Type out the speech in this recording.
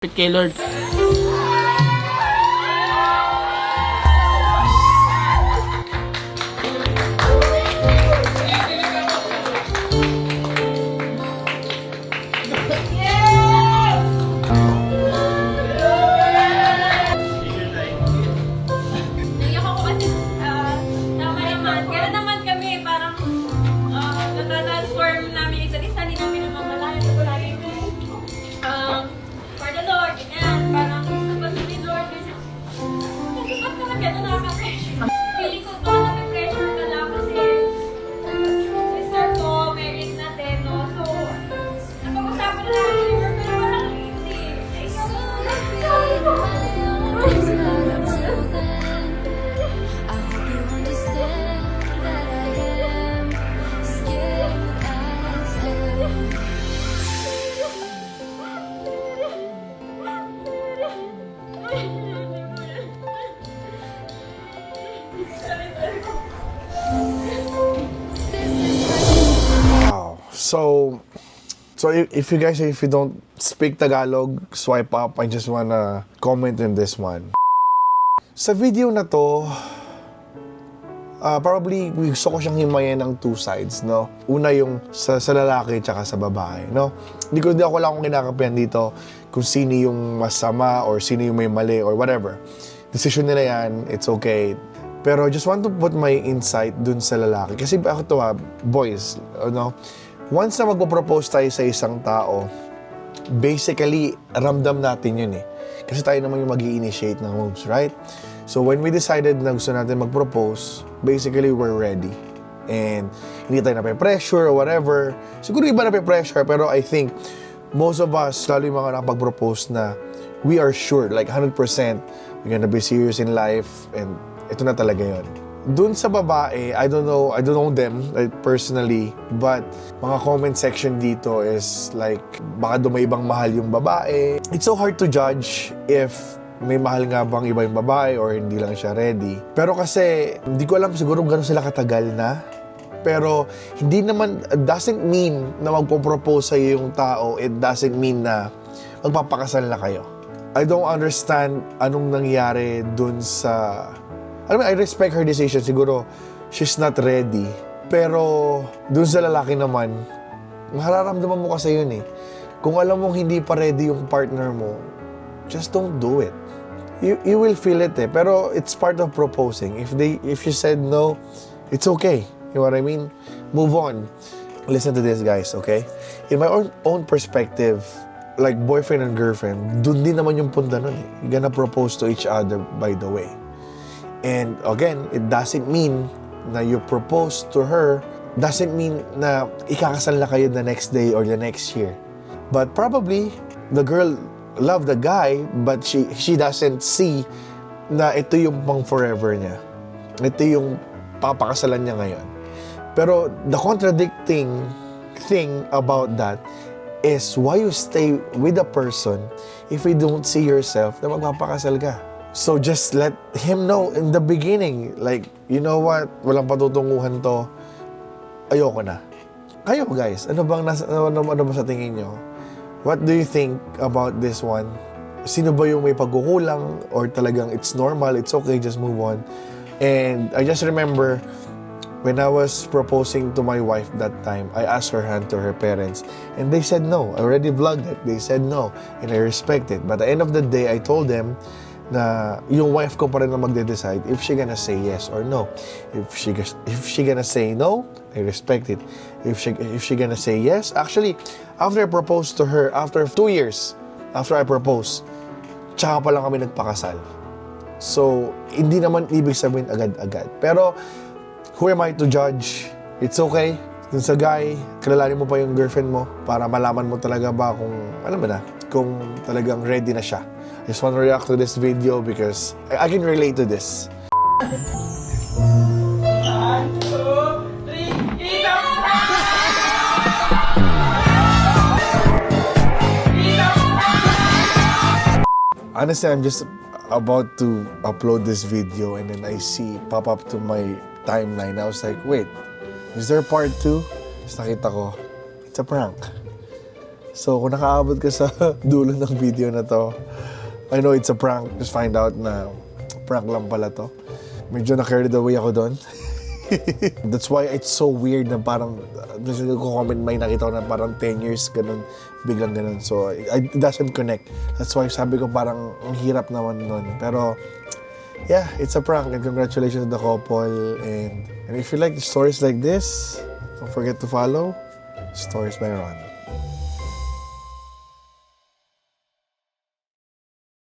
Kay Lord. Naiyak ako kasi, tama naman. Gano'n naman kami, parang natatransform namin isa't isa, hindi namin namamalayan. So, lagi for the Lord, ganyan. Parang gusto pa si Lord. Kasi, ba't naman gano'n nakaka-pressure? Feeling ko baka nape-pressure ka lang kasi sister ko, married na din, no? So, napag-usapan na namin ni Lord, pero parang hindi. Wow. If you don't speak Tagalog, swipe up. I just wanna comment in this one. Sa video na to, probably gusto ko siyang himayin ng two sides, no? Una yung sa lalaki tsaka sa babae, no? Hindi ako lang kinakapihan dito kung sino yung masama or sino yung may mali or whatever. Decision nila yan, it's okay. Pero I just want to put my insight dun sa lalaki. Kasi ako to boys, no? Once na magpo-propose tayo sa isang tao, basically, ramdam natin yun eh. Kasi tayo naman yung mag-i-initiate ng moves, right? So when we decided na gusto natin mag-propose, basically, we're ready. And hindi tayo nape-pressure or whatever. Siguro iba nape-pressure, pero I think most of us, lalo yung mga nakapag-propose na we are sure, like 100%, we're gonna be serious in life and ito na talaga yun. Dun sa babae, I don't know them like, personally, but mga comment section dito is like, baka may ibang mahal yung babae. It's so hard to judge if may mahal nga bang iba yung babae or hindi lang siya ready. Pero kasi, hindi ko alam siguro gano'n sila katagal na. Pero, hindi naman, doesn't mean na magpo-propose sa'yo yung tao, it doesn't mean na magpapakasal na kayo. I don't understand anong nangyari dun sa... Alam mo, I respect her decision. Siguro, she's not ready. Pero, dun sa lalaki naman, mararamdaman mo kasi yun eh. Kung alam mong hindi pa ready yung partner mo, just don't do it. You will feel it eh. Pero, it's part of proposing. If you said no, it's okay. You know what I mean? Move on. Listen to this, guys, okay? In my own perspective, like boyfriend and girlfriend, dun din naman yung punta nun eh. You're gonna propose to each other, by the way. And again, it doesn't mean na you propose to her, doesn't mean na ikakasal na kayo the next day or the next year. But probably, the girl loved the guy, but she doesn't see na ito yung pang forever niya. Ito yung papakasalan niya ngayon. Pero the contradicting thing about that is why you stay with a person if you don't see yourself na magpapakasal ka. So just let him know in the beginning, like, you know what, walang patutunguhan to, ayoko na. Kayo guys, ano ba sa tingin nyo? What do you think about this one? Sino ba yung may pagkukulang or talagang it's normal, it's okay, just move on? And I just remember when I was proposing to my wife that time, I asked her hand to her parents and they said no. I already vlogged it. They said no and I respect it. But at the end of the day, I told them na yung wife ko pa rin na magde-decide if she gonna say yes or no. If she gonna say no, I respect it. If she gonna say yes, actually, after I proposed to her, after 2 years, after I proposed, tsaka pa lang kami nagpakasal. So, hindi naman ibig sabihin agad-agad. Pero, who am I to judge? It's okay. Dun sa guy, kilalanin mo pa yung girlfriend mo para malaman mo talaga ba kung, alam mo na, kung talagang ready na siya. I just want to react to this video because I can relate to this. Honestly, I'm just about to upload this video and then I see pop up to my timeline. I was like, wait, is there part 2? Tapos nakita ko, it's a prank. So, kung nakaabot ka sa dulo ng video na to, I know it's a prank. Just find out na prank lang pala to. Medyo na-carried away ako doon. That's why it's so weird na parang, comment may nakita ko na parang 10 years, ganun, biglang ganun. So, it doesn't connect. That's why sabi ko parang ang hirap naman nun. Pero, yeah, it's a prank and congratulations to the couple. And if you like stories like this, don't forget to follow Stories by Ron.